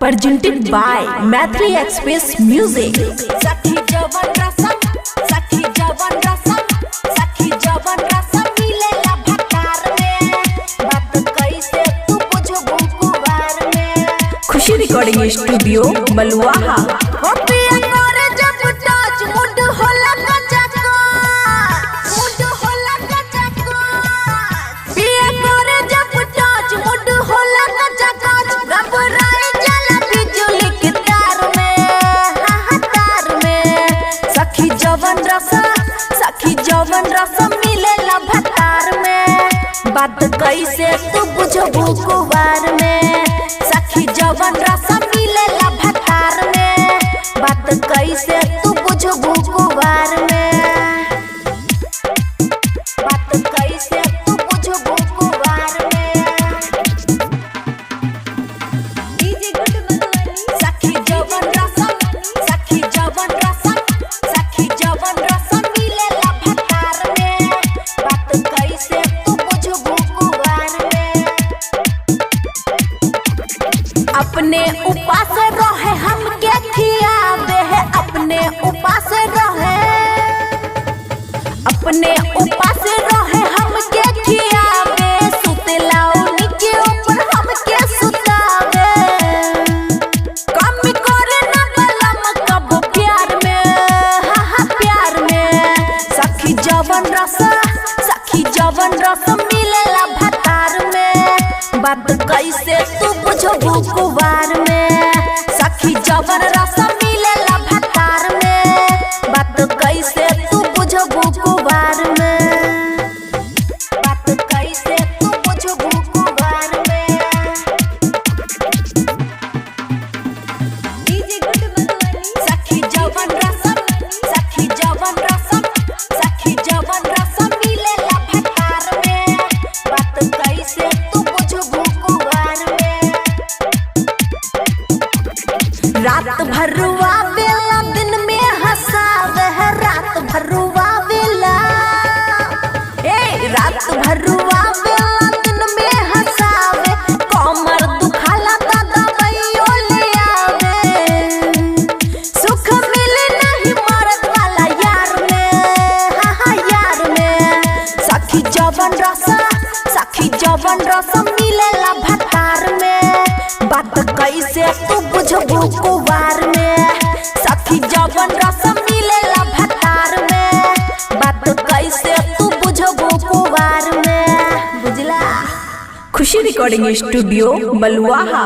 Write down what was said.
presented by Maitri Express Music। सखी जवन रसम मिलेला भकार में, बात कैसे तू बुझबू कुवार में। खुशी रिकॉर्डिंग स्टूडियो बलुआहा। पिया करे जब टच मूड होला गजको, मूड होला गजको। पिया करे जब टच मूड होला गजको। घबराए जला बिजली के तार में, हाँ तार में। सखी जवन रसम मिलेला भतार में, बात कैसे तू बुझबू कुवार में। सखी जवन रसम मिलेला भतार में, बात कैसे तू बुझबू कुवार में। बात कैसे तू बुझबू कुवार में। सखी जवन रसम मिलेला भतार में, बात कैसे तू बुझबू कुवार में। अपने उपास रहे हमके खियावे है, अपने उपास रहे हमके खियावे। सुतला नीचे ऊपर हमके सुतावे, कमी करे ना बलम कब प्यार में, हाँ प्यार में। सखी जवन रसम मिलेला भतार में, बात कैसे तू बुझबू कुवार में। सखी जवन रसम मिलेला भतार में, बात कैसे तू बुझबू कुवार में। बात कैसे तू बुझबू कुवार में। सखी जवन रसम मिलेला भतार में, बात कैसे तू बुझबू कुवार में। रात भरुआ बेला दिन में हंसावे है, रात भरुआ बेला दिन में हंसावे। कमर दुखाला त दवाइयो ले आवे, सुख मिले नहीं मर्द वाला यार में, हाँ यार में। सखी जवन रसम मिलेला भतार में, बात कैसे तू बुझबू कुवार में। सखी जवन रसम मिलेला भतार में, बात कैसे तू बुझबू कुवार में। बुझला। खुशी रिकॉर्डिंग स्टूडियो बलुआहा।